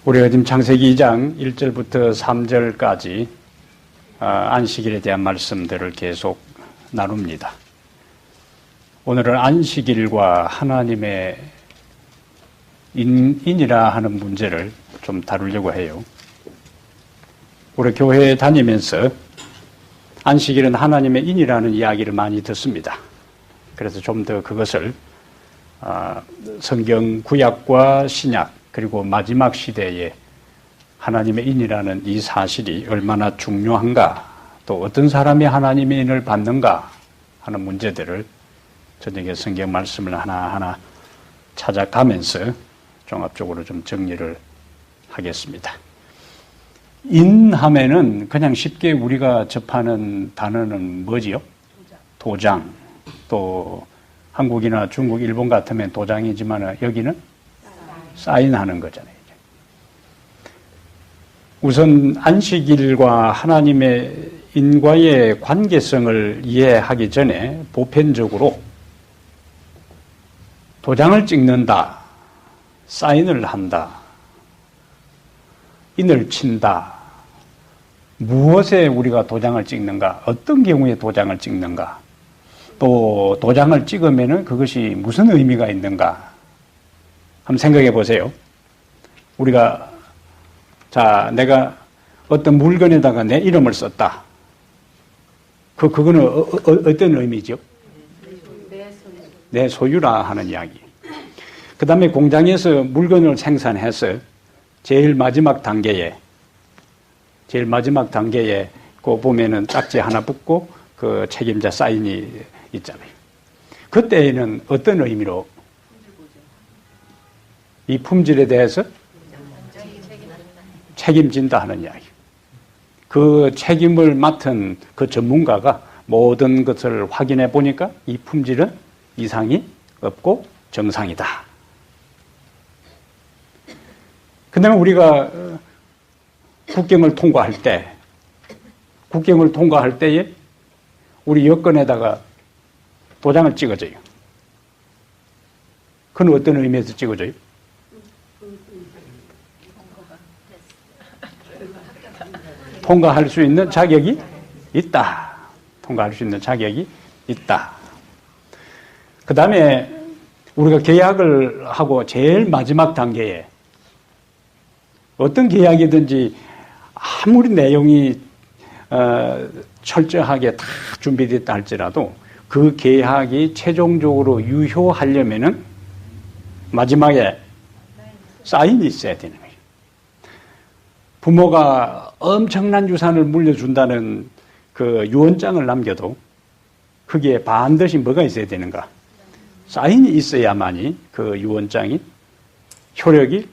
우리가 지금 창세기 2장 1절부터 3절까지 안식일에 대한 말씀들을 계속 나눕니다. 오늘은 안식일과 하나님의 인이라 하는 문제를 좀 다루려고 해요. 우리 교회에 다니면서 안식일은 하나님의 인이라는 이야기를 많이 듣습니다. 그래서 좀 더 그것을 성경 구약과 신약 그리고 마지막 시대에 하나님의 인이라는 이 사실이 얼마나 중요한가, 또 어떤 사람이 하나님의 인을 받는가 하는 문제들을 저녁에 성경 말씀을 하나하나 찾아가면서 종합적으로 좀 정리를 하겠습니다. 인하면은 그냥 쉽게 우리가 접하는 단어는 뭐지요? 도장. 또 한국이나 중국, 일본 같으면 도장이지만 여기는 사인하는 거잖아요. 우선 안식일과 하나님의 인과의 관계성을 이해하기 전에 보편적으로 도장을 찍는다, 사인을 한다, 인을 친다, 무엇에 우리가 도장을 찍는가, 어떤 경우에 도장을 찍는가, 또 도장을 찍으면 그것이 무슨 의미가 있는가 한번 생각해 보세요. 우리가 내가 어떤 물건에다가 내 이름을 썼다. 그거는 어떤 의미죠? 내 소유라 하는 이야기. 그 다음에 공장에서 물건을 생산해서 제일 마지막 단계에 그 보면은 딱지 하나 붙고 그 책임자 사인이 있잖아요. 그때에는 어떤 의미로 이 품질에 대해서 책임진다 하는 이야기. 그 책임을 맡은 그 전문가가 모든 것을 확인해 보니까 이 품질은 이상이 없고 정상이다. 그 다음에 우리가 국경을 통과할 때에 우리 여권에다가 도장을 찍어줘요. 그건 어떤 의미에서 찍어줘요? 통과할 수 있는 자격이 있다. 통과할 수 있는 자격이 있다. 그 다음에 우리가 계약을 하고 제일 마지막 단계에 어떤 계약이든지 아무리 내용이 철저하게 다 준비됐다 할지라도 그 계약이 최종적으로 유효하려면은 마지막에 사인이 있어야 되는 거예요. 부모가 엄청난 유산을 물려준다는 그 유언장을 남겨도 거기에 반드시 뭐가 있어야 되는가? 사인이 있어야만이 그 유언장이 효력을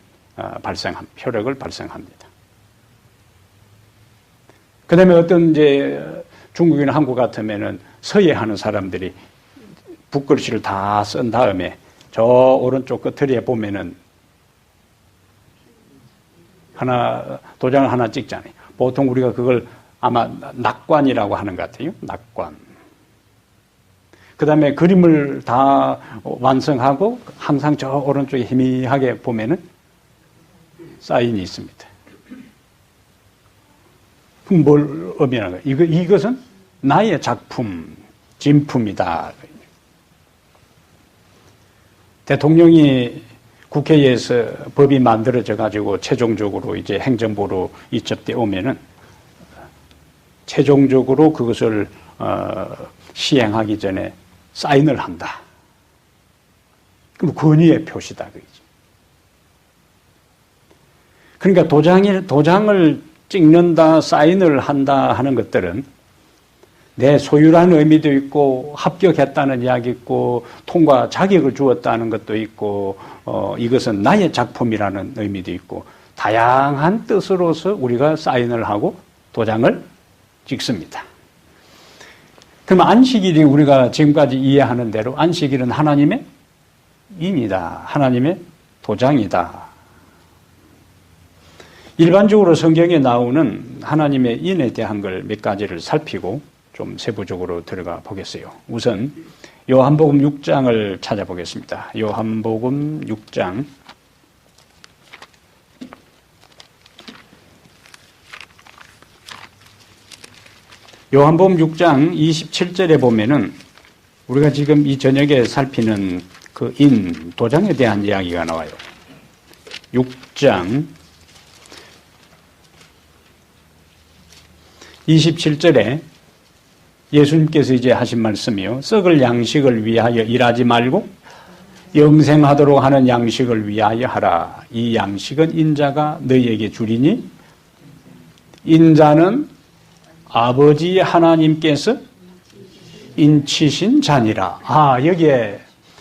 발생합니다. 그 다음에 어떤 중국이나 한국 같으면은 서예하는 사람들이 붓글씨를 다 쓴 다음에 저 오른쪽 끝머리에 보면은 도장을 하나 찍잖아요. 보통 우리가 그걸 아마 낙관이라고 하는 것 같아요. 낙관. 그 다음에 그림을 다 완성하고 항상 저 오른쪽에 희미하게 보면은 사인이 있습니다. 그럼 뭘 의미하는 거예요? 이것은 나의 작품, 진품이다. 대통령이 국회에서 법이 만들어져 가지고 최종적으로 이제 행정부로 이첩돼 오면은 최종적으로 그것을 시행하기 전에 사인을 한다. 그럼 권위의 표시다. 그러니까 도장을 찍는다, 사인을 한다 하는 것들은 내 소유라는 의미도 있고 합격했다는 이야기 있고 통과 자격을 주었다는 것도 있고 이것은 나의 작품이라는 의미도 있고 다양한 뜻으로서 우리가 사인을 하고 도장을 찍습니다. 그럼 안식일이 우리가 지금까지 이해하는 대로 안식일은 하나님의 인이다. 하나님의 도장이다. 일반적으로 성경에 나오는 하나님의 인에 대한 걸 몇 가지를 살피고 좀 세부적으로 들어가 보겠어요. 우선 요한복음 6장을 찾아보겠습니다. 요한복음 6장 요한복음 6장 27절에 보면은 우리가 지금 이 저녁에 살피는 그 도장에 대한 이야기가 나와요. 6장 27절에 예수님께서 이제 하신 말씀이요. 썩을 양식을 위하여 일하지 말고 영생하도록 하는 양식을 위하여 하라. 이 양식은 인자가 너희에게 주리니 인자는 아버지 하나님께서 인치신 자니라. 여기에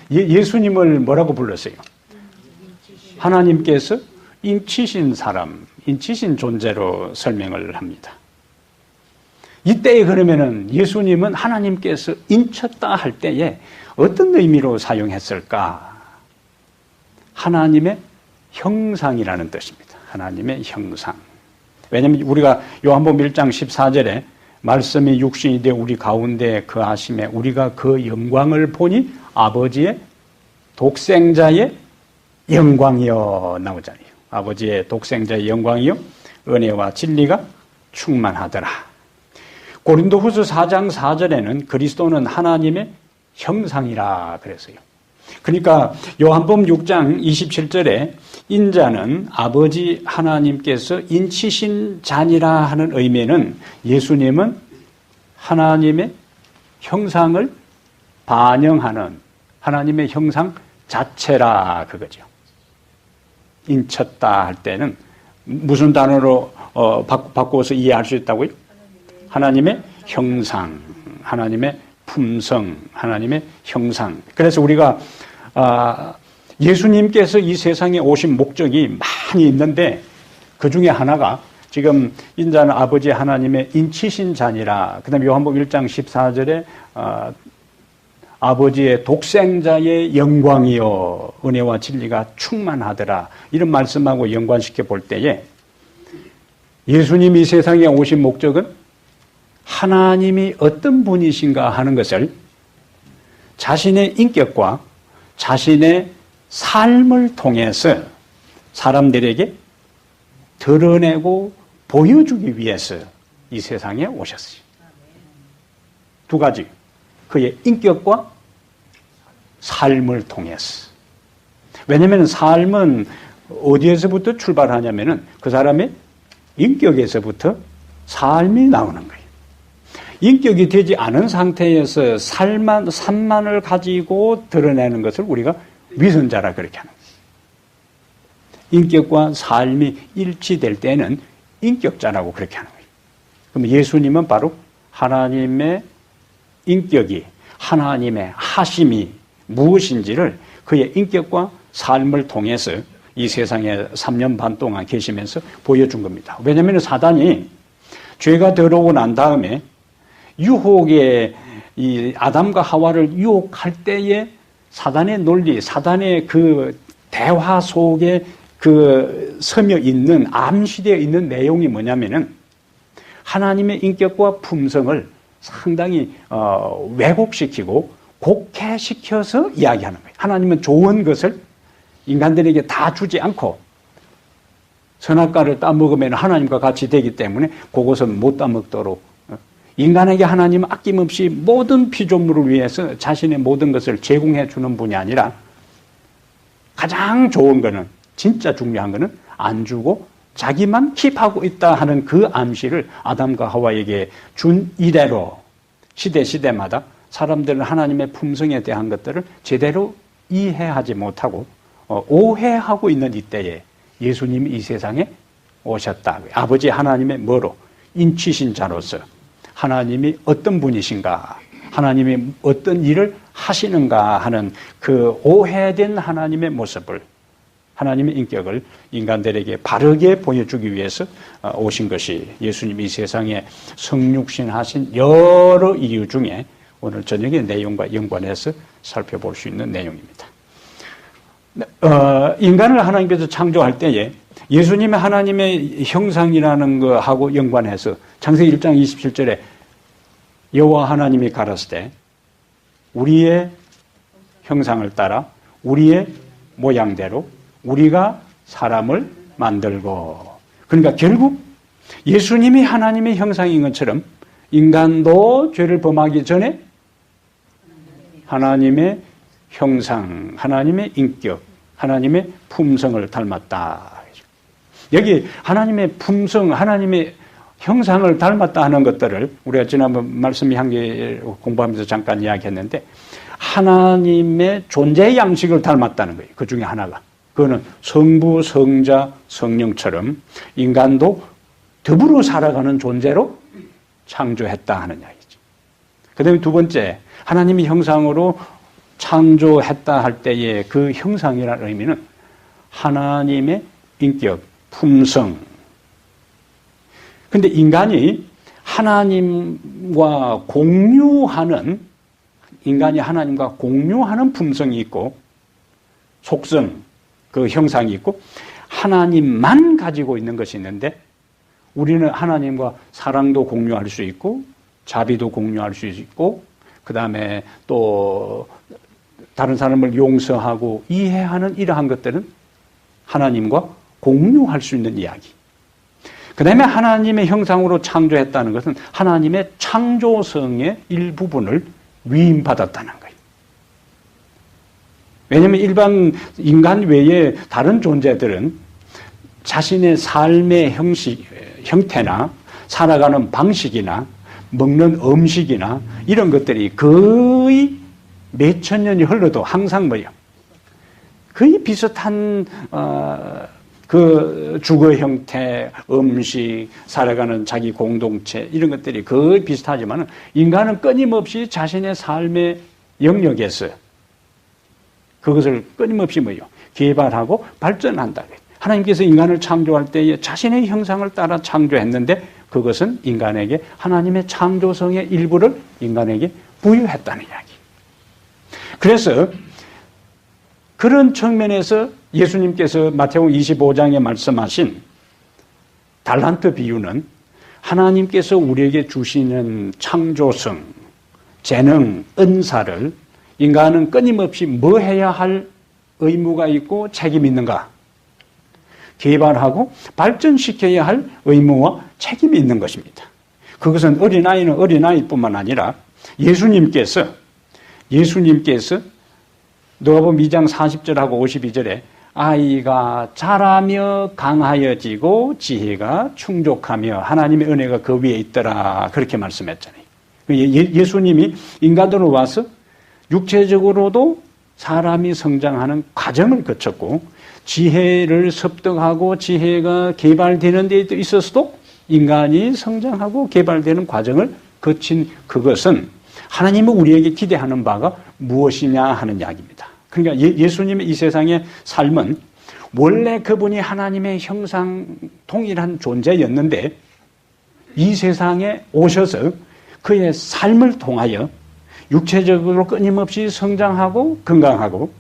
예수님을 뭐라고 불렀어요? 하나님께서 인치신 사람, 인치신 존재로 설명을 합니다. 이때에 그러면은 예수님은 하나님께서 인쳤다 할 때에 어떤 의미로 사용했을까? 하나님의 형상이라는 뜻입니다. 하나님의 형상. 왜냐하면 우리가 요한복음 1장 14절에 말씀이 육신이 되어 우리 가운데 거하심에 우리가 그 영광을 보니 아버지의 독생자의 영광이여 나오잖아요. 아버지의 독생자의 영광이여 은혜와 진리가 충만하더라. 고린도후서 4장 4절에는 그리스도는 하나님의 형상이라 그랬어요. 그러니까 요한복음 6장 27절에 인자는 아버지 하나님께서 인치신 자니라 하는 의미는 예수님은 하나님의 형상을 반영하는 하나님의 형상 자체라 그거죠. 인쳤다 할 때는 무슨 단어로 바꾸어서 이해할 수 있다고요? 하나님의 형상, 하나님의 품성, 하나님의 형상. 그래서 우리가 예수님께서 이 세상에 오신 목적이 많이 있는데 그 중에 하나가 지금 인자는 아버지 하나님의 인치신 자니라. 그 다음에 요한복음 1장 14절에 아버지의 독생자의 영광이요 은혜와 진리가 충만하더라. 이런 말씀하고 연관시켜 볼 때에 예수님이 세상에 오신 목적은 하나님이 어떤 분이신가 하는 것을 자신의 인격과 자신의 삶을 통해서 사람들에게 드러내고 보여주기 위해서 이 세상에 오셨어요. 두 가지. 그의 인격과 삶을 통해서. 왜냐하면 삶은 어디에서부터 출발하냐면은 그 사람의 인격에서부터 삶이 나오는 거예요. 인격이 되지 않은 상태에서 삶만을 가지고 드러내는 것을 우리가 위선자라 그렇게 하는 거예요. 인격과 삶이 일치될 때는 인격자라고 그렇게 하는 거예요. 그럼 예수님은 바로 하나님의 인격이, 하나님의 하심이 무엇인지를 그의 인격과 삶을 통해서 이 세상에 3년 반 동안 계시면서 보여준 겁니다. 왜냐하면 사단이 죄가 들어오고 난 다음에 유혹에 이 아담과 하와를 유혹할 때에 사단의 논리, 사단의 그 대화 속에 그 서며 있는 암시되어 있는 내용이 뭐냐면은 하나님의 인격과 품성을 상당히 왜곡시키고 곡해시켜서 이야기하는 거예요. 하나님은 좋은 것을 인간들에게 다 주지 않고 선악과를 따먹으면 하나님과 같이 되기 때문에 그것은 못 따먹도록 인간에게 하나님은 아낌없이 모든 피조물을 위해서 자신의 모든 것을 제공해 주는 분이 아니라 가장 좋은 거는 진짜 중요한 거는 안 주고 자기만 킵하고 있다 하는 그 암시를 아담과 하와에게 준 이래로 시대마다 사람들은 하나님의 품성에 대한 것들을 제대로 이해하지 못하고 오해하고 있는 이때에 예수님이 이 세상에 오셨다. 아버지 하나님의 뭐로? 인치신 자로서 하나님이 어떤 분이신가, 하나님이 어떤 일을 하시는가 하는 그 오해된 하나님의 모습을, 하나님의 인격을 인간들에게 바르게 보여주기 위해서 오신 것이 예수님이 이 세상에 성육신 하신 여러 이유 중에 오늘 저녁의 내용과 연관해서 살펴볼 수 있는 내용입니다. 인간을 하나님께서 창조할 때에 예수님의 하나님의 형상이라는 것하고 연관해서 창세기 1장 27절에 여호와 하나님이 가라사대 우리의 형상을 따라 우리의 모양대로 우리가 사람을 만들고, 그러니까 결국 예수님이 하나님의 형상인 것처럼 인간도 죄를 범하기 전에 하나님의 형상, 하나님의 인격, 하나님의 품성을 닮았다. 여기 하나님의 품성, 하나님의 형상을 닮았다 하는 것들을 우리가 지난번 말씀 향기 공부하면서 잠깐 이야기했는데 하나님의 존재 양식을 닮았다는 거예요. 그 중에 하나가. 그거는 성부, 성자, 성령처럼 인간도 더불어 살아가는 존재로 창조했다 하는 이야기죠. 그 다음에 두 번째, 하나님의 형상으로 창조했다 할 때의 그 형상이라는 의미는 하나님의 인격, 품성. 근데 인간이 하나님과 공유하는, 인간이 하나님과 공유하는 품성이 있고, 속성, 그 형상이 있고, 하나님만 가지고 있는 것이 있는데, 우리는 하나님과 사랑도 공유할 수 있고, 자비도 공유할 수 있고, 그 다음에 또 다른 사람을 용서하고 이해하는 이러한 것들은 하나님과 공유할 수 있는 이야기. 그 다음에 하나님의 형상으로 창조했다는 것은 하나님의 창조성의 일부분을 위임받았다는 거예요. 왜냐하면 일반 인간 외에 다른 존재들은 자신의 삶의 형태나 살아가는 방식이나 먹는 음식이나 이런 것들이 거의 몇천 년이 흘러도 항상 뭐예요? 거의 비슷한 그 주거 형태, 음식, 살아가는 자기 공동체 이런 것들이 거의 비슷하지만 인간은 끊임없이 자신의 삶의 영역에서 그것을 끊임없이 뭐예요? 개발하고 발전한다. 하나님께서 인간을 창조할 때에 자신의 형상을 따라 창조했는데 그것은 인간에게 하나님의 창조성의 일부를 인간에게 부여했다는 이야기. 그래서 그런 측면에서 예수님께서 마태복음 25장에 말씀하신 달란트 비유는 하나님께서 우리에게 주시는 창조성, 재능, 은사를 인간은 끊임없이 뭐 해야 할 의무가 있고 책임이 있는가? 개발하고 발전시켜야 할 의무와 책임이 있는 것입니다. 그것은 어린아이는 어린아이뿐만 아니라 예수님께서 누가복음 2장 40절하고 52절에 아이가 자라며 강하여지고 지혜가 충족하며 하나님의 은혜가 그 위에 있더라 그렇게 말씀했잖아요. 예수님이 인간으로 와서 육체적으로도 사람이 성장하는 과정을 거쳤고 지혜를 습득하고 지혜가 개발되는 데 있어서도 인간이 성장하고 개발되는 과정을 거친 그것은 하나님은 우리에게 기대하는 바가 무엇이냐 하는 이야기입니다. 그러니까 예수님의 이 세상의 삶은 원래 그분이 하나님의 형상 동일한 존재였는데 이 세상에 오셔서 그의 삶을 통하여 육체적으로 끊임없이 성장하고 건강하고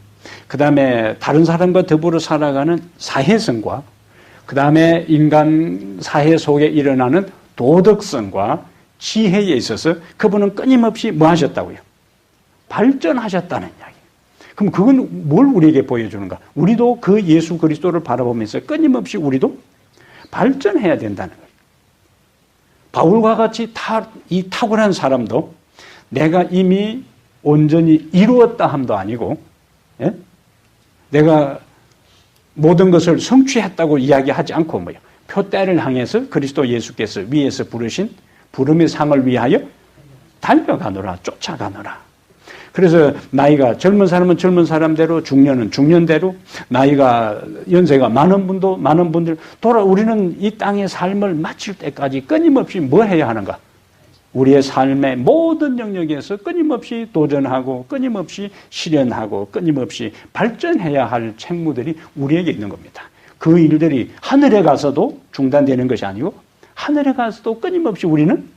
그 다음에 다른 사람과 더불어 살아가는 사회성과 그 다음에 인간 사회 속에 일어나는 도덕성과 지혜에 있어서 그분은 끊임없이 뭐 하셨다고요? 발전하셨다는 이야기. 그럼 그건 뭘 우리에게 보여주는가? 우리도 그 예수 그리스도를 바라보면서 끊임없이 우리도 발전해야 된다는 거예요. 바울과 같이 이 탁월한 사람도 내가 이미 온전히 이루었다 함도 아니고 예? 내가 모든 것을 성취했다고 이야기하지 않고 뭐요? 표대를 향해서 그리스도 예수께서 위에서 부르신 부름의 상을 위하여 달려가노라, 쫓아가노라. 그래서 나이가 젊은 사람은 젊은 사람대로, 중년은 중년대로, 나이가 연세가 많은 분들 우리는 이 땅의 삶을 마칠 때까지 끊임없이 뭐 해야 하는가? 우리의 삶의 모든 영역에서 끊임없이 도전하고 끊임없이 실현하고 끊임없이 발전해야 할 책무들이 우리에게 있는 겁니다. 그 일들이 하늘에 가서도 중단되는 것이 아니고 하늘에 가서도 끊임없이 우리는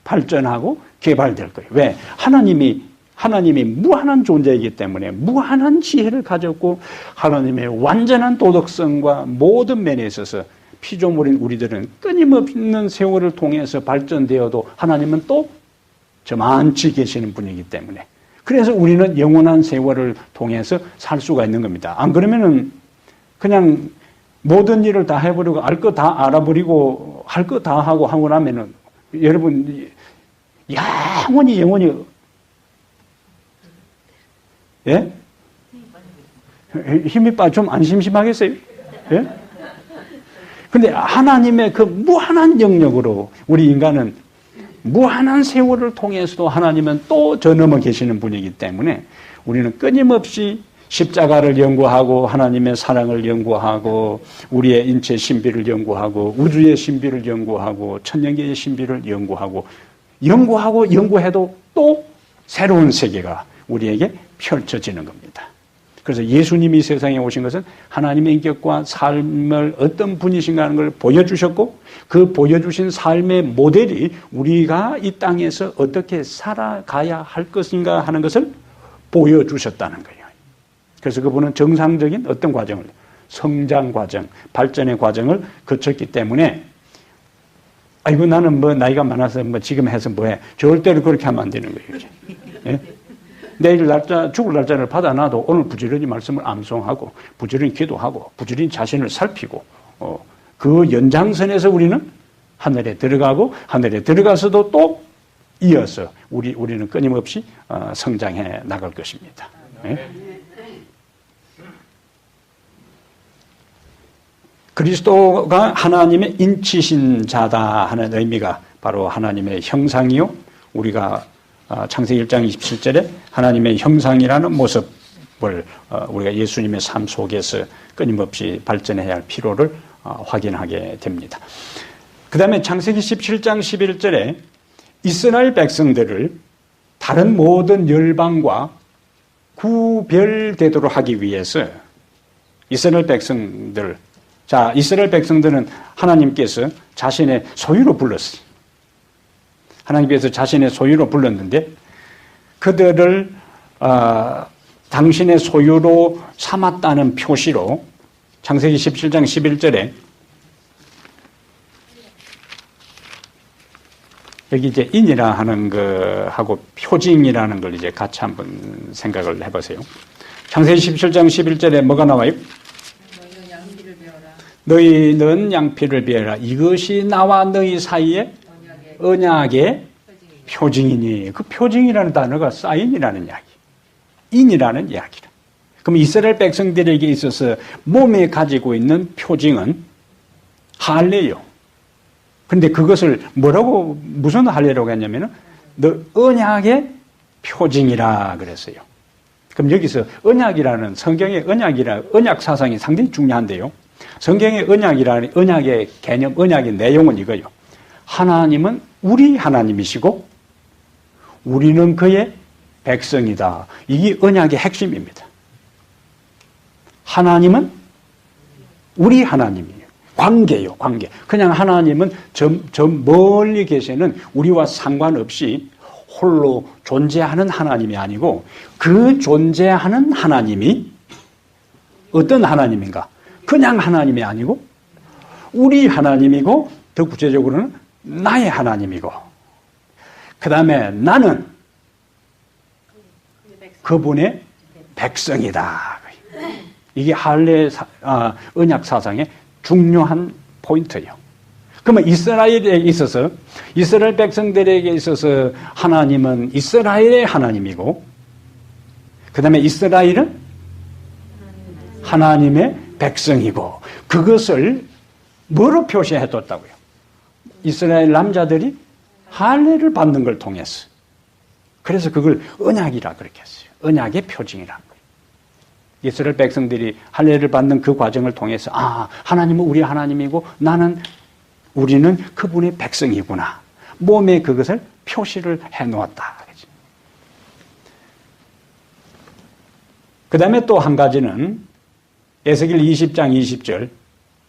발전하고 개발될 거예요. 왜? 하나님이 무한한 존재이기 때문에 무한한 지혜를 가졌고 하나님의 완전한 도덕성과 모든 면에 있어서 피조물인 우리들은 끊임없는 세월을 통해서 발전되어도 하나님은 또 저만치 계시는 분이기 때문에 그래서 우리는 영원한 세월을 통해서 살 수가 있는 겁니다. 안 그러면은 그냥 모든 일을 다 해버리고 알 거 다 알아버리고 할 거 다 하고 나면은 여러분, 영원히, 예? 힘이 빠져 좀 안 심심하겠어요? 예? 근데 하나님의 그 무한한 영역으로 우리 인간은 무한한 세월을 통해서도 하나님은 또 저 넘어 계시는 분이기 때문에 우리는 끊임없이 십자가를 연구하고 하나님의 사랑을 연구하고 우리의 인체 신비를 연구하고 우주의 신비를 연구하고 천년계의 신비를 연구해도 또 새로운 세계가 우리에게 펼쳐지는 겁니다. 그래서 예수님이 세상에 오신 것은 하나님의 인격과 삶을 어떤 분이신가 하는 걸 보여주셨고 그 보여주신 삶의 모델이 우리가 이 땅에서 어떻게 살아가야 할 것인가 하는 것을 보여주셨다는 거예요. 그래서 그분은 정상적인 어떤 과정을, 성장 과정, 발전의 과정을 거쳤기 때문에 아이고 나는 뭐 나이가 많아서 뭐 지금 해서 뭐해. 절대로 그렇게 하면 안 되는 거예요. 예? 내일 죽을 날짜를 받아놔도 오늘 부지런히 말씀을 암송하고 부지런히 기도하고 부지런히 자신을 살피고 그 연장선에서 우리는 하늘에 들어가고 하늘에 들어가서도 또 이어서 우리는 끊임없이 성장해 나갈 것입니다. 예? 그리스도가 하나님의 인치신 자다 하는 의미가 바로 하나님의 형상이요. 우리가 창세기 1장 27절에 하나님의 형상이라는 모습을 우리가 예수님의 삶 속에서 끊임없이 발전해야 할 필요를 확인하게 됩니다. 그 다음에 창세기 17장 11절에 이스라엘 백성들을 다른 모든 열방과 구별되도록 하기 위해서 이스라엘 백성들은 하나님께서 자신의 소유로 불렀어요. 하나님께서 자신의 소유로 불렀는데 그들을 당신의 소유로 삼았다는 표시로 창세기 17장 11절에 여기 이제 인이라 하는 거하고 표징이라는 걸 이제 같이 한번 생각을 해보세요. 창세기 17장 11절에 뭐가 나와요? 너희는 양피를 베어라. 이것이 나와 너희 사이에 언약의 표징이니. 그 표징이라는 단어가 사인이라는 이야기, 인이라는 이야기다. 그럼 이스라엘 백성들에게 있어서 몸에 가지고 있는 표징은 할례요. 그런데 그것을 무슨 할례라고 했냐면은 너 언약의 표징이라 그랬어요. 그럼 여기서 언약이라는 성경의 언약 사상이 상당히 중요한데요. 성경의 언약의 개념, 언약의 내용은 이거예요. 하나님은 우리 하나님이시고 우리는 그의 백성이다. 이게 언약의 핵심입니다. 하나님은 우리 하나님이에요. 관계요, 관계. 그냥 하나님은 저 멀리 계시는 우리와 상관없이 홀로 존재하는 하나님이 아니고 그 존재하는 하나님이 어떤 하나님인가? 그냥 하나님이 아니고 우리 하나님이고 더 구체적으로는 나의 하나님이고 그 다음에 나는 그분의 백성이다. 이게 할례 언약 사상의 중요한 포인트예요. 그러면 이스라엘에 있어서 이스라엘 백성들에게 있어서 하나님은 이스라엘의 하나님이고 그 다음에 이스라엘은 하나님의 백성이고 그것을 뭐로 표시해뒀다고요? 이스라엘 남자들이 할례를 받는 걸 통해서. 그래서 그걸 언약이라 그렇게 했어요. 언약의 표징이라는 거예요. 이스라엘 백성들이 할례를 받는 그 과정을 통해서 하나님은 우리 하나님이고 우리는 그분의 백성이구나. 몸에 그것을 표시를 해놓았다. 그 다음에 또 한 가지는 에스겔 20장 20절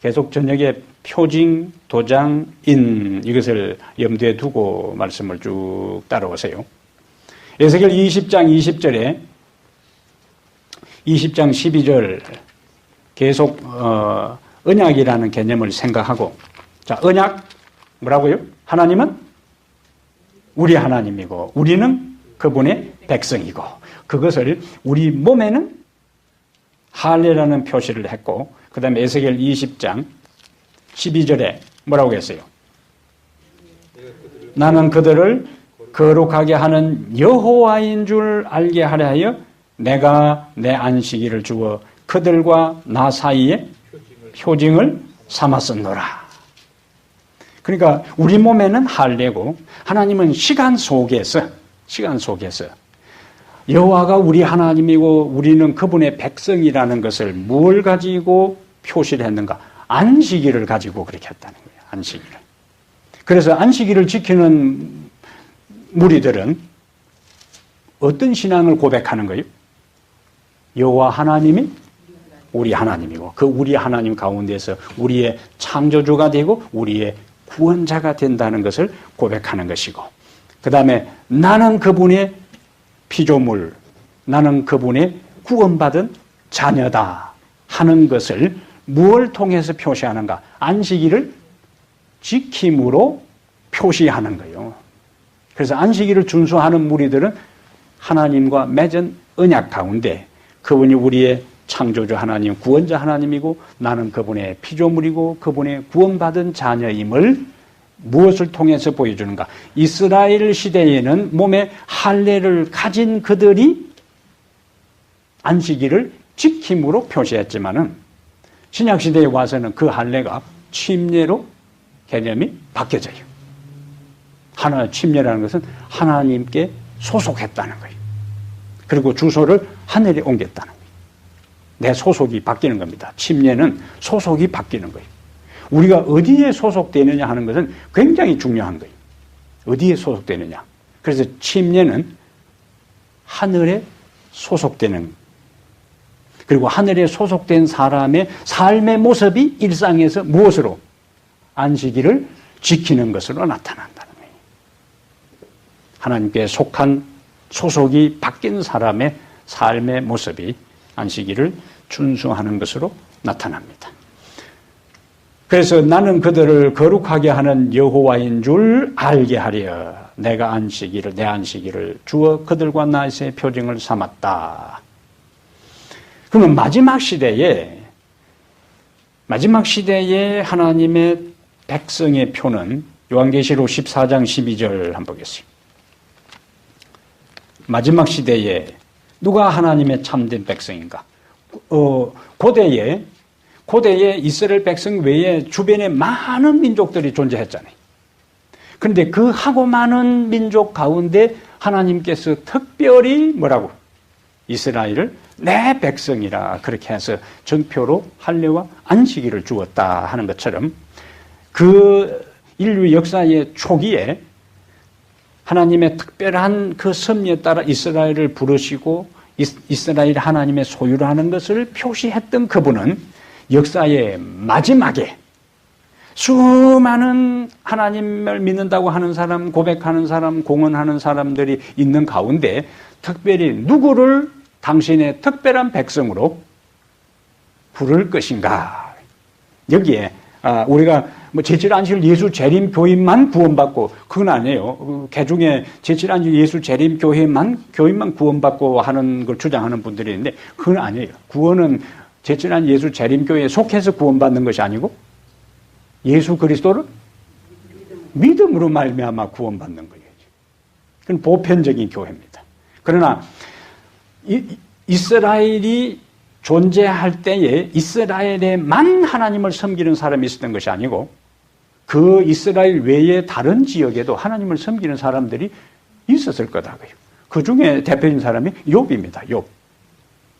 계속 저녁에 표징, 도장, 인 이것을 염두에 두고 말씀을 쭉 따라오세요. 에스겔 20장 20절에 20장 12절 계속 언약이라는 개념을 생각하고 자, 언약 뭐라고요? 하나님은 우리 하나님이고 우리는 그분의 백성이고 그것을 우리 몸에는 할례라는 표시를 했고 그 다음에 에스겔 20장 12절에 뭐라고 했어요? 나는 그들을 거룩하게 하는 여호와인 줄 알게 하려 하여 내가 내 안식일을 주어 그들과 나 사이에 표징을 삼았었노라. 그러니까 우리 몸에는 할례고 하나님은 시간 속에서 여호와가 우리 하나님이고 우리는 그분의 백성이라는 것을 뭘 가지고 표시를 했는가? 안식일을 가지고 그렇게 했다는 거예요. 안식일을. 그래서 안식일을 지키는 무리들은 어떤 신앙을 고백하는 거예요? 여호와 하나님이 우리 하나님이고 그 우리 하나님 가운데서 우리의 창조주가 되고 우리의 구원자가 된다는 것을 고백하는 것이고, 그 다음에 나는 그분의 피조물, 나는 그분의 구원받은 자녀다 하는 것을 무엇을 통해서 표시하는가? 안식일을 지킴으로 표시하는 거예요. 그래서 안식일을 준수하는 무리들은 하나님과 맺은 언약 가운데 그분이 우리의 창조주 하나님, 구원자 하나님이고 나는 그분의 피조물이고 그분의 구원받은 자녀임을 무엇을 통해서 보여주는가? 이스라엘 시대에는 몸에 할례를 가진 그들이 안식일을 지킴으로 표시했지만은 신약 시대에 와서는 그 할례가 침례로 개념이 바뀌어져요. 침례라는 것은 하나님께 소속했다는 거예요. 그리고 주소를 하늘에 옮겼다는 거예요. 내 소속이 바뀌는 겁니다. 침례는 소속이 바뀌는 거예요. 우리가 어디에 소속되느냐 하는 것은 굉장히 중요한 거예요. 어디에 소속되느냐. 그래서 침례는 하늘에 소속되는, 그리고 하늘에 소속된 사람의 삶의 모습이 일상에서 무엇으로? 안식일을 지키는 것으로 나타난다는 거예요. 하나님께 속한 소속이 바뀐 사람의 삶의 모습이 안식일을 준수하는 것으로 나타납니다. 그래서 나는 그들을 거룩하게 하는 여호와인 줄 알게 하려 내가 내 안식일을 주어 그들과 나의 표징을 삼았다. 그러면 마지막 시대에 하나님의 백성의 표는 요한계시록 14장 12절 한번 보겠습니다. 마지막 시대에 누가 하나님의 참된 백성인가? 고대에 이스라엘 백성 외에 주변에 많은 민족들이 존재했잖아요. 그런데 그 하고 많은 민족 가운데 하나님께서 특별히 뭐라고? 이스라엘을 내 백성이라 그렇게 해서 정표로 할례와 안식일을 주었다 하는 것처럼 그 인류 역사의 초기에 하나님의 특별한 그 섭리에 따라 이스라엘을 부르시고 이스라엘 하나님의 소유를 하는 것을 표시했던 그분은 역사의 마지막에 수많은 하나님을 믿는다고 하는 사람, 고백하는 사람, 공언하는 사람들이 있는 가운데 특별히 누구를 당신의 특별한 백성으로 부를 것인가? 여기에 우리가 제칠 안식일 예수 재림 교인만 구원받고, 그건 아니에요. 개중에 제칠 안식일 예수 재림 교인만 구원받고 하는 걸 주장하는 분들이 있는데 그건 아니에요. 구원은 제칠 안식일 예수 재림 교회에 속해서 구원받는 것이 아니고 예수 그리스도를 믿음으로 말미암아 구원받는 거예요. 그건 보편적인 교회입니다. 그러나 이스라엘이 존재할 때에 이스라엘에만 하나님을 섬기는 사람이 있었던 것이 아니고 그 이스라엘 외의 다른 지역에도 하나님을 섬기는 사람들이 있었을 거다고요. 그 중에 대표적인 사람이 욥입니다.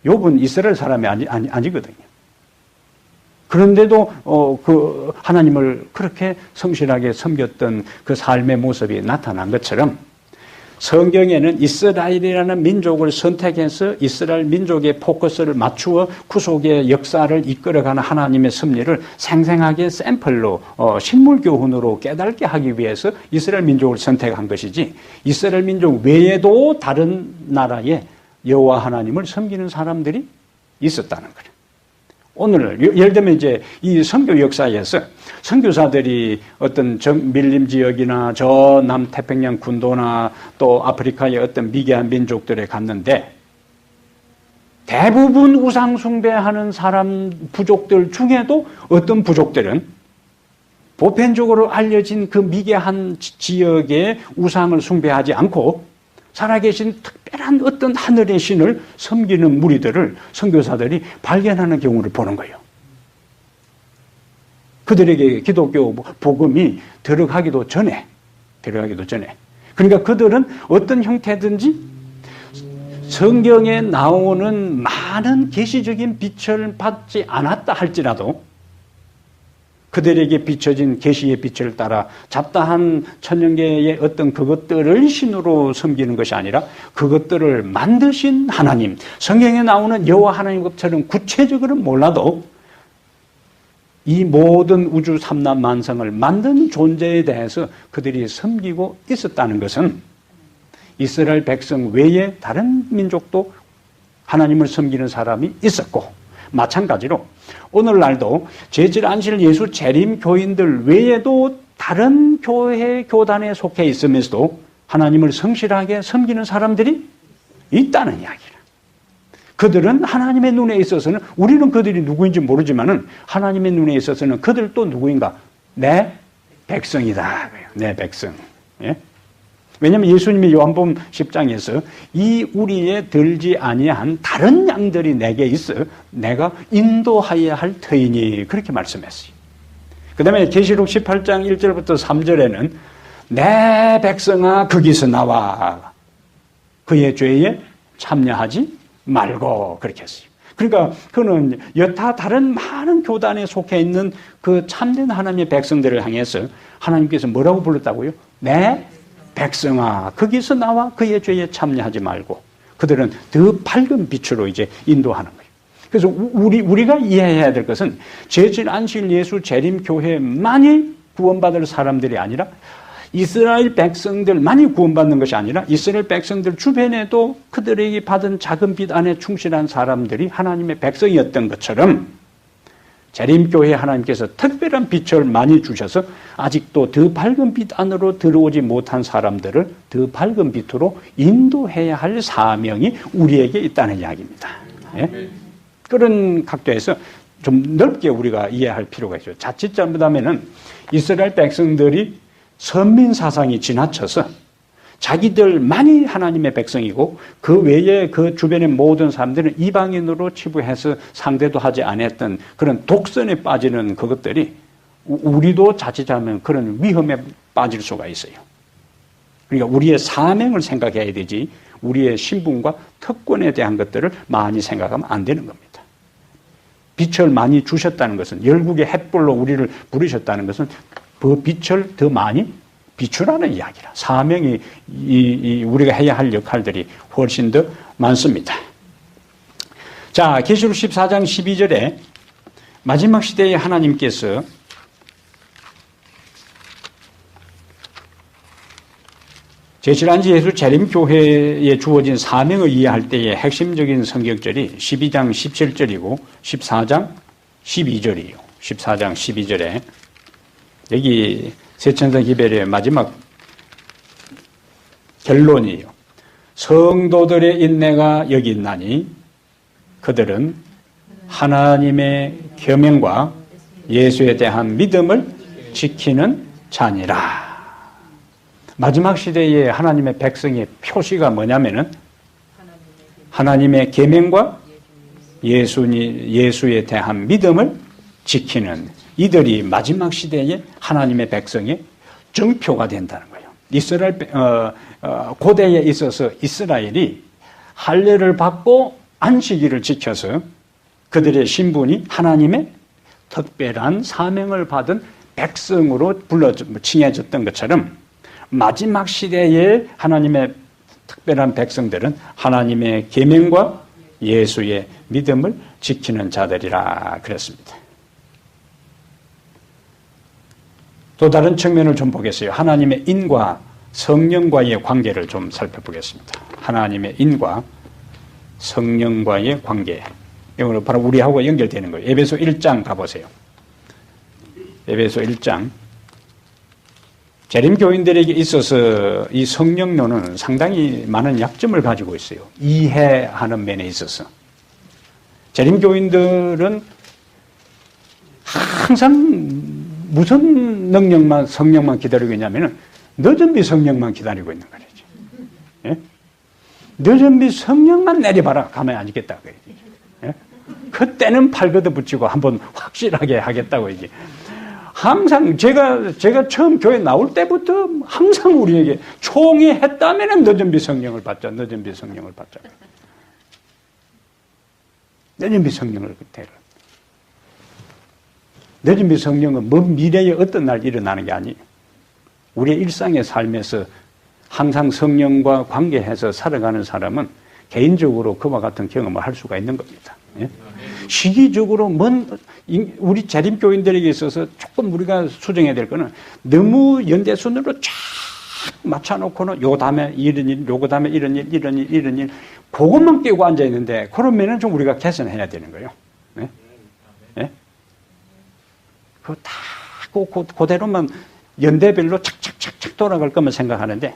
욥은 이스라엘 사람이 아니거든요. 그런데도 그 하나님을 그렇게 성실하게 섬겼던 그 삶의 모습이 나타난 것처럼 성경에는 이스라엘이라는 민족을 선택해서 이스라엘 민족의 포커스를 맞추어 구속의 역사를 이끌어가는 하나님의 섭리를 생생하게 샘플로 실물 교훈으로 깨닫게 하기 위해서 이스라엘 민족을 선택한 것이지 이스라엘 민족 외에도 다른 나라에 여호와 하나님을 섬기는 사람들이 있었다는 거예요. 오늘 예를 들면 이제 이 선교 역사에서 선교사들이 어떤 밀림 지역이나 저 남태평양 군도나 또 아프리카의 어떤 미개한 민족들에 갔는데 대부분 우상 숭배하는 사람 부족들 중에도 어떤 부족들은 보편적으로 알려진 그 미개한 지역의 우상을 숭배하지 않고 살아계신 특별한 어떤 하늘의 신을 섬기는 무리들을 선교사들이 발견하는 경우를 보는 거예요. 그들에게 기독교 복음이 들어가기도 전에 그러니까 그들은 어떤 형태든지 성경에 나오는 많은 계시적인 빛을 받지 않았다 할지라도 그들에게 비춰진 계시의 빛을 따라 잡다한 천년계의 어떤 그것들을 신으로 섬기는 것이 아니라 그것들을 만드신 하나님, 성경에 나오는 여호와 하나님처럼 구체적으로 몰라도 이 모든 우주 삼란 만성을 만든 존재에 대해서 그들이 섬기고 있었다는 것은 이스라엘 백성 외에 다른 민족도 하나님을 섬기는 사람이 있었고, 마찬가지로 오늘날도 제질 안실 예수 재림 교인들 외에도 다른 교회 교단에 속해 있으면서도 하나님을 성실하게 섬기는 사람들이 있다는 이야기라. 그들은 하나님의 눈에 있어서는, 우리는 그들이 누구인지 모르지만은 하나님의 눈에 있어서는 그들도 누구인가? 내 백성이다. 내 백성. 예? 왜냐하면 예수님이 요한복음 10장에서 이 우리에 들지 아니한 다른 양들이 내게 있어 내가 인도하여야 할 터이니, 그렇게 말씀했어요. 그 다음에 계시록 18장 1절부터 3절에는 내 백성아 거기서 나와 그의 죄에 참여하지 말고, 그렇게 했어요. 그러니까 그는 여타 다른 많은 교단에 속해 있는 그 참된 하나님의 백성들을 향해서 하나님께서 뭐라고 불렀다고요? 내 백성아 거기서 나와 그의 죄에 참여하지 말고, 그들은 더 밝은 빛으로 이제 인도하는 거예요. 그래서 우리가 이해해야 될 것은 제질 안실 예수 재림 교회만이 구원받을 사람들이 아니라 이스라엘 백성들만이 구원받는 것이 아니라 이스라엘 백성들 주변에도 그들에게 받은 작은 빛 안에 충실한 사람들이 하나님의 백성이었던 것처럼 재림교회 하나님께서 특별한 빛을 많이 주셔서 아직도 더 밝은 빛 안으로 들어오지 못한 사람들을 더 밝은 빛으로 인도해야 할 사명이 우리에게 있다는 이야기입니다. 예? 그런 각도에서 좀 넓게 우리가 이해할 필요가 있어요. 자칫 잘못하면은 이스라엘 백성들이 선민 사상이 지나쳐서 자기들만이 하나님의 백성이고 그 외에 그 주변의 모든 사람들은 이방인으로 치부해서 상대도 하지 않았던 그런 독선에 빠지는 그것들이 우리도 자칫하면 그런 위험에 빠질 수가 있어요. 그러니까 우리의 사명을 생각해야 되지 우리의 신분과 특권에 대한 것들을 많이 생각하면 안 되는 겁니다. 빛을 많이 주셨다는 것은, 열국의 햇불로 우리를 부르셨다는 것은 그 빛을 더 많이 비추라는 이야기라. 사명이 우리가 해야 할 역할들이 훨씬 더 많습니다. 자, 계시록 14장 12절에 마지막 시대에 하나님께서 제칠안지 예수 재림교회에 주어진 사명을 이해할 때의 핵심적인 성경절이 12장 17절이고 14장 12절이에요. 14장 12절에 여기 세천사 기별의 마지막 결론이에요. 성도들의 인내가 여기 있나니 그들은 하나님의 계명과 예수에 대한 믿음을 지키는 자니라. 마지막 시대에 하나님의 백성의 표시가 뭐냐면은 하나님의 계명과 예수에 대한 믿음을 지키는 이들이 마지막 시대에 하나님의 백성의 정표가 된다는 거예요. 이스라엘 고대에 있어서 이스라엘이 할례를 받고 안식일을 지켜서 그들의 신분이 하나님의 특별한 사명을 받은 백성으로 칭해졌던 것처럼 마지막 시대에 하나님의 특별한 백성들은 하나님의 계명과 예수의 믿음을 지키는 자들이라 그랬습니다. 또 다른 측면을 좀 보겠어요. 하나님의 인과 성령과의 관계를 좀 살펴보겠습니다. 하나님의 인과 성령과의 관계. 이거는 바로 우리하고 연결되는 거예요. 에베소 1장 가보세요. 에베소 1장. 재림교인들에게 있어서 이 성령론은 상당히 많은 약점을 가지고 있어요. 이해하는 면에 있어서. 재림교인들은 항상 무슨 능력만, 성령만 기다리고 있냐면은 늦은 비 성령만 기다리고 있는 거죠. 예? 늦은 비 성령만 내려봐라. 가만히 안 있겠다. 예? 그때는 팔 걷어붙이고 한번 확실하게 하겠다고 이제. 항상 제가 처음 교회 나올 때부터 항상 우리에게 총이 했다면은 늦은 비 성령을 받자. 늦은 비 성령을 받자. 늦은 비 성령을 그때를. 늦은 비 성령은 먼 미래에 어떤 날 일어나는 게 아니에요. 우리의 일상의 삶에서 항상 성령과 관계해서 살아가는 사람은 개인적으로 그와 같은 경험을 할 수가 있는 겁니다. 예? 시기적으로 우리 재림교인들에게 있어서 조금 우리가 수정해야 될 거는 너무 연대순으로 쫙 맞춰놓고는 요 다음에 이런 일, 요거 다음에 이런 일, 이런 일, 이런 일, 그것만 깨고 앉아있는데 그러면은 좀 우리가 개선해야 되는 거예요. 예? 예? 그거 다 그대로만 연대별로 착착착착 돌아갈 것만 생각하는데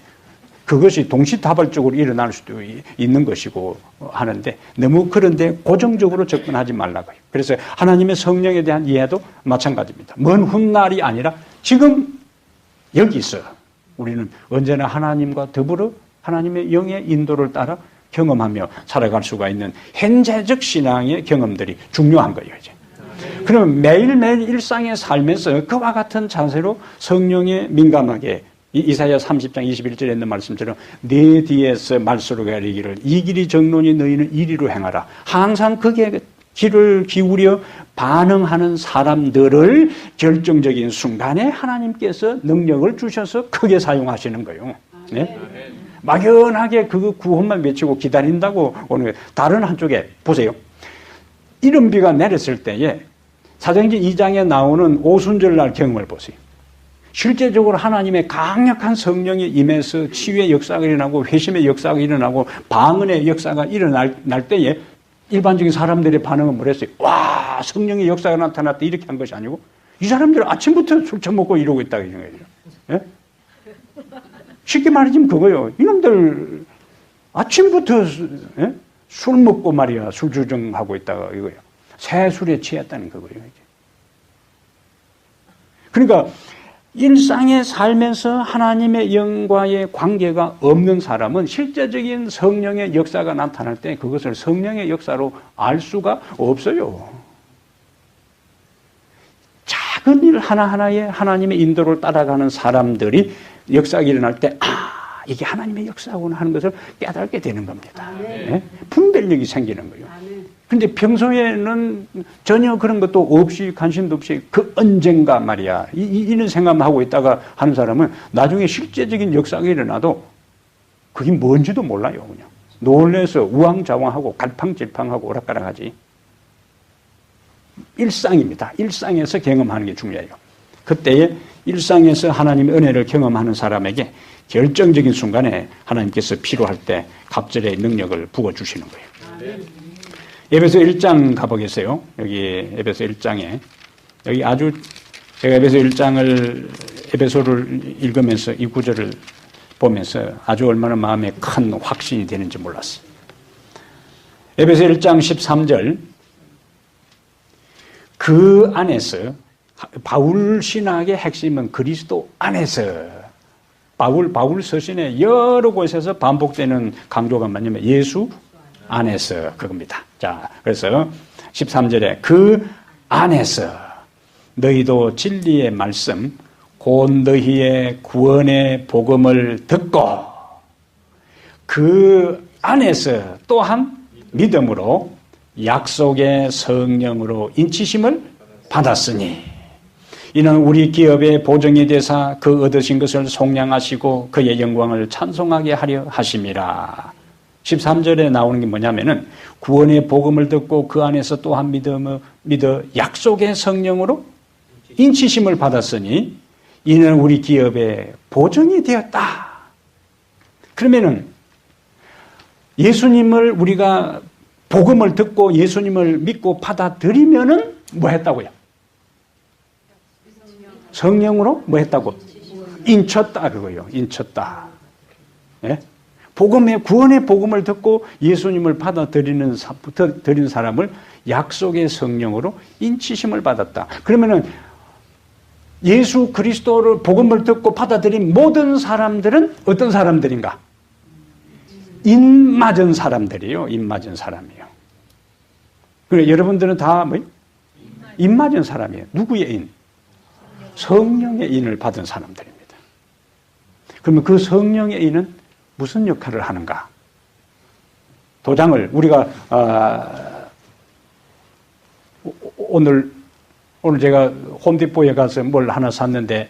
그것이 동시다발적으로 일어날 수도 있는 것이고 하는데 너무 그런데 고정적으로 접근하지 말라고요. 그래서 하나님의 성령에 대한 이해도 마찬가지입니다. 먼 훗날이 아니라 지금 여기 있어. 우리는 언제나 하나님과 더불어 하나님의 영의 인도를 따라 경험하며 살아갈 수가 있는 현재적 신앙의 경험들이 중요한 거예요. 이제. 그러면 매일매일 일상의 삶에서 그와 같은 자세로 성령에 민감하게 이사야 30장 21절에 있는 말씀처럼 내 뒤에서 말소로 가리기를 이 길이 정론이 너희는 이리로 행하라. 항상 그게 귀를 기울여 반응하는 사람들을 결정적인 순간에 하나님께서 능력을 주셔서 크게 사용하시는 거예요. 네? 막연하게 그 구원만 외치고 기다린다고 오는 거예요. 다른 한쪽에 보세요. 이런 비가 내렸을 때에 사도행전 2장에 나오는 오순절날 경험을 보세요. 실제적으로 하나님의 강력한 성령이 임해서 치유의 역사가 일어나고 회심의 역사가 일어나고 방언의 역사가 일어날 때에 일반적인 사람들의 반응은 뭐랬어요? 와, 성령의 역사가 나타났다 이렇게 한 것이 아니고 이 사람들은 아침부터 술 처먹고 이러고 있다 이런 거예요. 예? 쉽게 말하자면 그거예요. 이놈들 아침부터 예? 술 먹고 말이야 술 주정하고 있다가 이거예요. 새 술에 취했다는 그거예요. 그러니까 일상에 살면서 하나님의 영과의 관계가 없는 사람은 실제적인 성령의 역사가 나타날 때 그것을 성령의 역사로 알 수가 없어요. 작은 일 하나하나에 하나님의 인도를 따라가는 사람들이 역사가 일어날 때 이게 하나님의 역사구나 하는 것을 깨닫게 되는 겁니다. 네? 분별력이 생기는 거예요. 근데 평소에는 전혀 그런 것도 없이 관심도 없이 그 언젠가 말이야 이런 생각만 하고 있다가 하는 사람은 나중에 실제적인 역사가 일어나도 그게 뭔지도 몰라요. 그냥 놀래서 우왕좌왕하고 갈팡질팡하고 오락가락하지. 일상입니다. 일상에서 경험하는 게 중요해요. 그때에 일상에서 하나님의 은혜를 경험하는 사람에게 결정적인 순간에 하나님께서 필요할 때 갑절의 능력을 부어주시는 거예요. 에베소 1장 가보겠어요. 여기 에베소 1장에 여기 아주 제가 에베소를 읽으면서 이 구절을 보면서 아주 얼마나 마음에 큰 확신이 되는지 몰랐어요. 에베소 1장 13절 그 안에서 바울 신학의 핵심은 그리스도 안에서 바울 서신에 여러 곳에서 반복되는 강조가 뭐냐면 예수 안에서 그겁니다. 자, 그래서 13절에 그 안에서 너희도 진리의 말씀 곧 너희의 구원의 복음을 듣고 그 안에서 또한 믿음으로 약속의 성령으로 인치심을 받았으니 이는 우리 기업의 보정이 되사 그 얻으신 것을 속량하시고 그의 영광을 찬송하게 하려 하심이라. 13절에 나오는 게 뭐냐면은 구원의 복음을 듣고 그 안에서 또한 믿어 약속의 성령으로 인치심을 받았으니 이는 우리 기업의 보정이 되었다. 그러면은 예수님을 우리가 복음을 듣고 예수님을 믿고 받아들이면은 뭐 했다고요? 성령으로 뭐 했다고? 인쳤다 그거예요. 인쳤다. 예? 복음의 구원의 복음을 듣고 예수님을 받아들이는 사람을 약속의 성령으로 인치심을 받았다. 그러면은 예수 그리스도를 복음을 듣고 받아들인 모든 사람들은 어떤 사람들인가? 인 맞은 사람들이요. 인 맞은 사람이에요. 그래 여러분들은 다 뭐? 인 맞은 사람이에요. 누구의 인? 성령의 인을 받은 사람들입니다. 그러면 그 성령의 인은 무슨 역할을 하는가? 도장을 우리가 오늘 제가 홈디포에 가서 뭘 하나 샀는데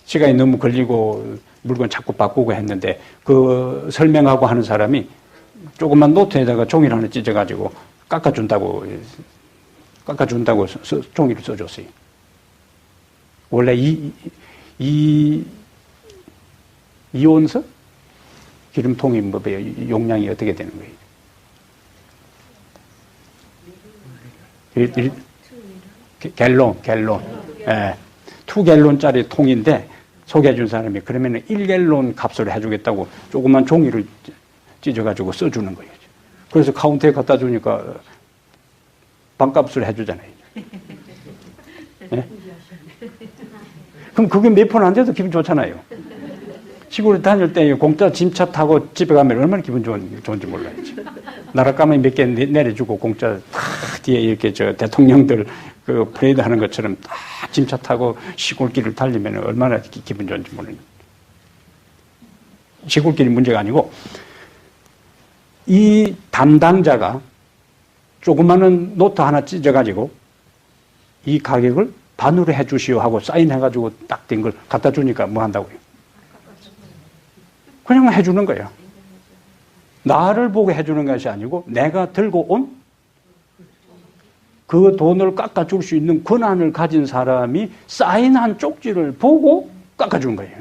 시간이 너무 걸리고 물건 자꾸 바꾸고 했는데 그 설명하고 하는 사람이 조그만 노트에다가 종이를 하나 찢어가지고 깎아준다고 종이를 써줬어요. 원래 이온석 기름통이 뭐예요? 용량이 어떻게 되는 거예요? 갤론. 예. 2갤론짜리 통인데 소개해준 사람이 그러면 1갤론 값을 해주겠다고 조그만 종이를 찢어가지고 써주는 거예요. 그래서 카운터에 갖다 주니까 반값을 해주잖아요. 예? 그럼 그게 몇 푼 안 돼도 기분 좋잖아요. 시골에 다닐 때 공짜 짐차 타고 집에 가면 얼마나 기분 좋은지 몰라요. 나락가면 몇 개 내려주고 공짜 탁 뒤에 이렇게 저 대통령들 그 프레이드 하는 것처럼 딱 짐차 타고 시골길을 달리면 얼마나 기분 좋은지 몰라요. 시골길이 문제가 아니고 이 담당자가 조그마한 노트 하나 찢어가지고 이 가격을 반으로 해주시오 하고 사인해가지고 딱 된 걸 갖다 주니까 뭐 한다고요? 그냥 해주는 거예요. 나를 보고 해주는 것이 아니고 내가 들고 온 그 돈을 깎아줄 수 있는 권한을 가진 사람이 사인한 쪽지를 보고 깎아주는 거예요.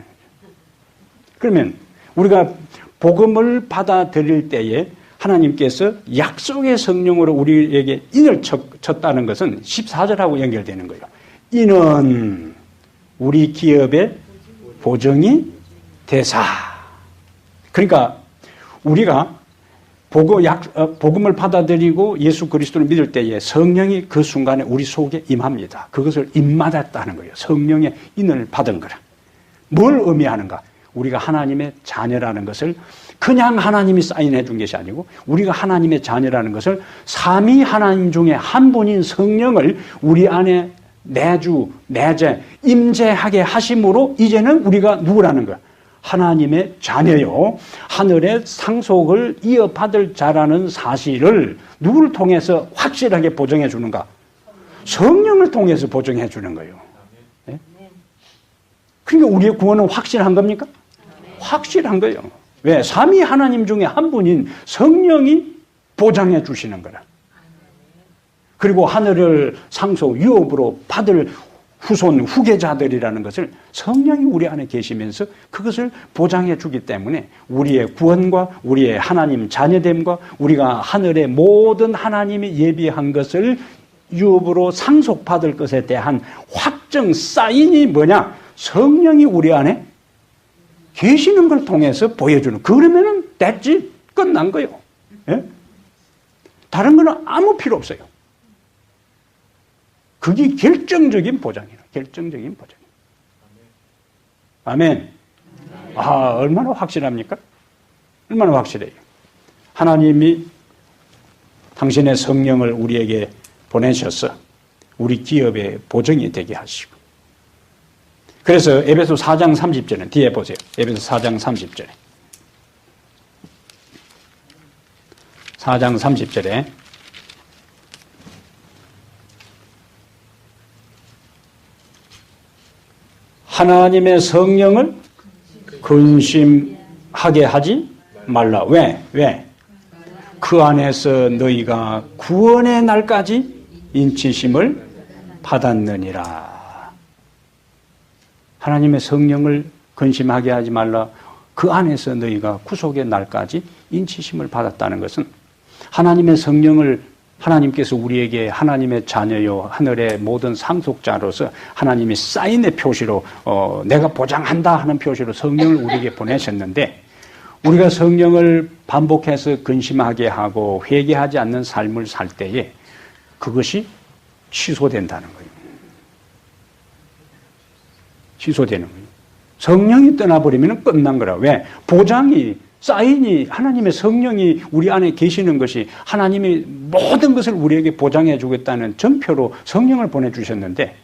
그러면 우리가 복음을 받아들일 때에 하나님께서 약속의 성령으로 우리에게 인을 쳤다는 것은 14절하고 연결되는 거예요. 인은 우리 기업의 보정이 되사. 그러니까 우리가 복음을 받아들이고 예수 그리스도를 믿을 때에 성령이 그 순간에 우리 속에 임합니다. 그것을 임맞았다는 거예요. 성령의 인을 받은 거라. 뭘 의미하는가? 우리가 하나님의 자녀라는 것을 그냥 하나님이 사인해 준 것이 아니고 우리가 하나님의 자녀라는 것을 삼위 하나님 중에 한 분인 성령을 우리 안에 내재, 임재하게 하심으로 이제는 우리가 누구라는 거야? 하나님의 자녀요. 하늘의 상속을 이어받을 자라는 사실을 누구를 통해서 확실하게 보정해 주는가? 성령을 통해서 보정해 주는 거예요. 네? 그러니까 우리의 구원은 확실한 겁니까? 확실한 거예요. 왜? 삼위 하나님 중에 한 분인 성령이 보장해 주시는 거라. 그리고 하늘을 상속 유업으로 받을 후계자들이라는 것을 성령이 우리 안에 계시면서 그것을 보장해 주기 때문에 우리의 구원과 우리의 하나님 자녀됨과 우리가 하늘의 모든 하나님이 예비한 것을 유업으로 상속받을 것에 대한 확정 사인이 뭐냐? 성령이 우리 안에 계시는 걸 통해서 보여주는. 그러면은 됐지. 끝난 거예요. 예? 다른 거는 아무 필요 없어요. 그게 결정적인 보장이에요. 결정적인 보장. 아멘. 아, 얼마나 확실합니까? 얼마나 확실해요. 하나님이 당신의 성령을 우리에게 보내셔서 우리 기업의 보정이 되게 하시고. 그래서 에베소 4장 30절에 뒤에 보세요. 에베소 4장 30절에. 4장 30절에 하나님의 성령을 근심하게 하지 말라. 왜? 그 안에서 너희가 구원의 날까지 인치심을 받았느니라. 하나님의 성령을 근심하게 하지 말라. 그 안에서 너희가 구속의 날까지 인치심을 받았다는 것은 하나님의 성령을 하나님께서 우리에게 하나님의 자녀요 하늘의 모든 상속자로서 하나님이 사인의 표시로 내가 보장한다 하는 표시로 성령을 우리에게 보내셨는데 우리가 성령을 반복해서 근심하게 하고 회개하지 않는 삶을 살 때에 그것이 취소된다는 거예요. 취소되는 거예요. 성령이 떠나버리면 끝난 거라. 왜? 보장이, 사인이, 하나님의 성령이 우리 안에 계시는 것이 하나님이 모든 것을 우리에게 보장해 주겠다는 전표로 성령을 보내주셨는데,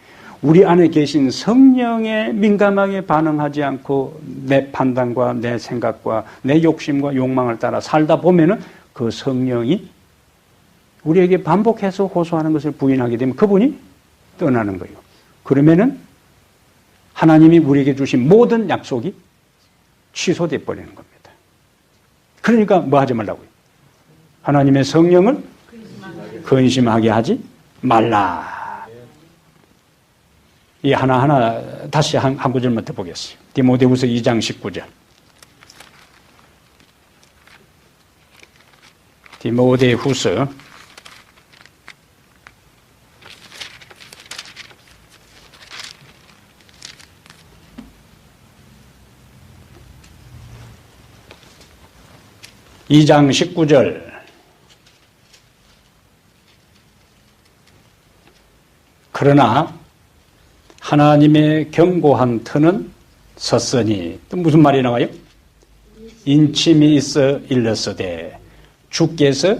우리 안에 계신 성령에 민감하게 반응하지 않고 내 판단과 내 생각과 내 욕심과 욕망을 따라 살다 보면은 그 성령이 우리에게 반복해서 호소하는 것을 부인하게 되면 그분이 떠나는 거예요. 그러면은 하나님이 우리에게 주신 모든 약속이 취소돼 버리는 겁니다. 그러니까 뭐 하지 말라고요? 하나님의 성령을 근심하게 하지 말라. 이 하나하나 다시 한 구절만 더 보겠습니다. 디모데후서 2장 19절. 디모데후서 2장 19절. 그러나 하나님의 견고한 터는 섰으니, 또 무슨 말이 나와요? 인침이 있어 일렀으되 주께서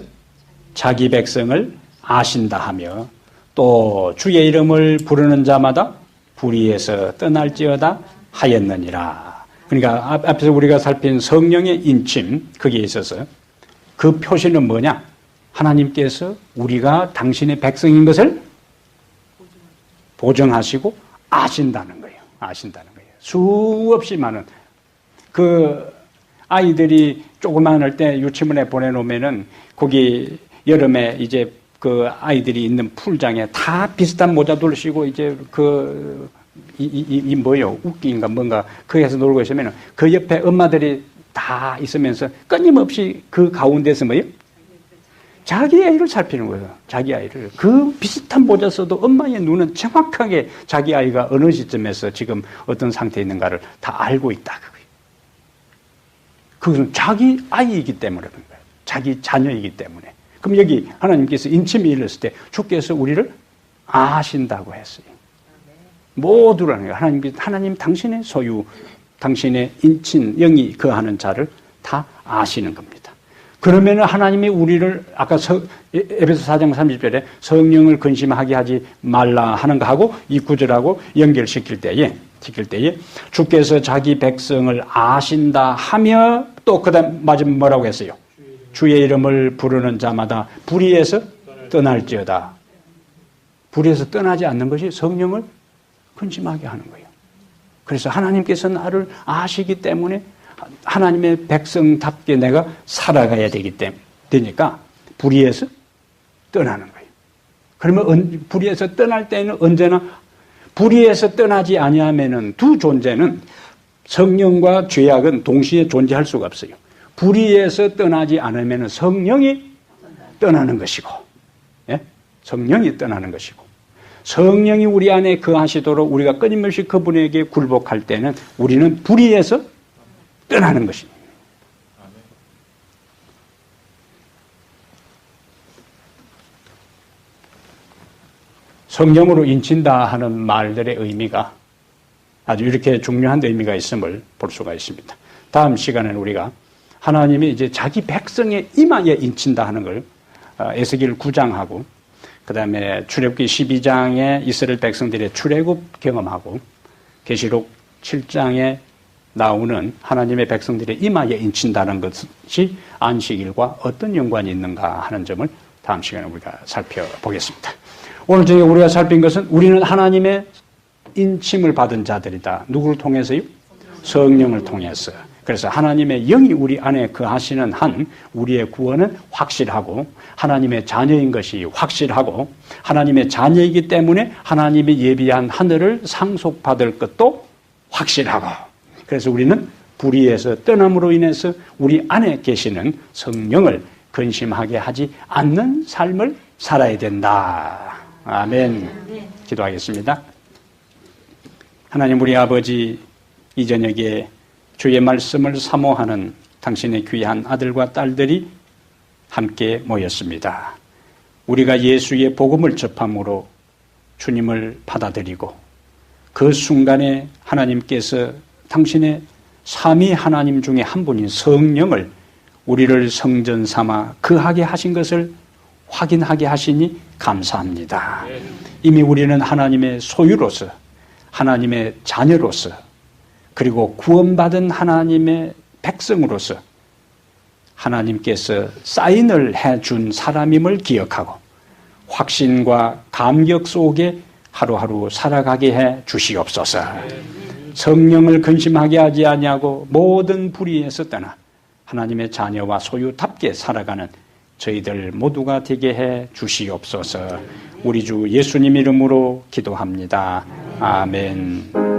자기 백성을 아신다 하며 또 주의 이름을 부르는 자마다 불의에서 떠날지어다 하였느니라. 그러니까 앞에서 우리가 살핀 성령의 인침, 거기에 있어서 그 표시는 뭐냐? 하나님께서 우리가 당신의 백성인 것을 보증하시고 아신다는 거예요. 아신다는 거예요. 수없이 많은 그 아이들이 조그만할 때 유치원에 보내놓으면은 거기 여름에 이제 그 아이들이 있는 풀장에 다 비슷한 모자들 쓰고 이제 이 뭐요? 웃기인가 뭔가 거기에서 놀고 있으면 그 옆에 엄마들이 다 있으면서 끊임없이 그 가운데서 뭐요? 자기 아이를 살피는 거예요. 자기 아이를. 그 비슷한 모자 써도 엄마의 눈은 정확하게 자기 아이가 어느 시점에서 지금 어떤 상태에 있는가를 다 알고 있다. 그것은 자기 아이이기 때문에 그런 거예요. 자기 자녀이기 때문에. 그럼 여기 하나님께서 인침이 일렀을 때 주께서 우리를 아신다고 했어요. 모두라는 거예요. 하나님 당신의 소유, 당신의 인친, 영이 거하는 자를 다 아시는 겁니다. 그러면 하나님이 우리를 아까 에베소 4장 30절에 성령을 근심하게 하지 말라 하는 거하고 이 구절하고 연결시킬 때에 주께서 자기 백성을 아신다 하며 또 그다음 마지막 뭐라고 했어요? 주의 이름을 부르는 자마다 불의에서 떠날지어다. 불의에서 떠나지 않는 것이 성령을 근심하게 하는 거예요. 그래서 하나님께서 나를 아시기 때문에 하나님의 백성답게 내가 살아가야 되니까 불의에서 떠나는 거예요. 그러면 불의에서 떠날 때는 언제나 불의에서 떠나지 아니하면은 두 존재는 성령과 죄악은 동시에 존재할 수가 없어요. 불의에서 떠나지 않으면은 성령이 떠나는 것이고, 예? 성령이 떠나는 것이고, 성령이 우리 안에 거하시도록 우리가 끊임없이 그분에게 굴복할 때는 우리는 불의에서 떠나는 것입니다. 성령으로 인친다 하는 말들의 의미가 아주 이렇게 중요한 의미가 있음을 볼 수가 있습니다. 다음 시간에는 우리가 하나님이 이제 자기 백성의 이마에 인친다 하는 걸 에스겔 9장하고 그 다음에 출애굽기 12장에 이스라엘 백성들의 출애굽 경험하고 계시록 7장에 나오는 하나님의 백성들의 이마에 인친다는 것이 안식일과 어떤 연관이 있는가 하는 점을 다음 시간에 우리가 살펴보겠습니다. 오늘 저희가 우리가 살핀 것은 우리는 하나님의 인침을 받은 자들이다. 누구를 통해서요? 성령을 통해서. 그래서 하나님의 영이 우리 안에 거하시는 한 우리의 구원은 확실하고 하나님의 자녀인 것이 확실하고 하나님의 자녀이기 때문에 하나님이 예비한 하늘을 상속받을 것도 확실하고 그래서 우리는 불의에서 떠남으로 인해서 우리 안에 계시는 성령을 근심하게 하지 않는 삶을 살아야 된다. 아멘. 기도하겠습니다. 하나님 우리 아버지 이 저녁에 주의 말씀을 사모하는 당신의 귀한 아들과 딸들이 함께 모였습니다. 우리가 예수의 복음을 접함으로 주님을 받아들이고 그 순간에 하나님께서 당신의 삼위 하나님 중에 한 분인 성령을 우리를 성전 삼아 거하게 하신 것을 확인하게 하시니 감사합니다. 이미 우리는 하나님의 소유로서, 하나님의 자녀로서, 그리고 구원받은 하나님의 백성으로서 하나님께서 사인을 해준 사람임을 기억하고 확신과 감격 속에 하루하루 살아가게 해 주시옵소서. 성령을 근심하게 하지 아니하고 모든 불의에서 떠나 하나님의 자녀와 소유답게 살아가는 저희들 모두가 되게 해 주시옵소서. 우리 주 예수님 이름으로 기도합니다. 아멘.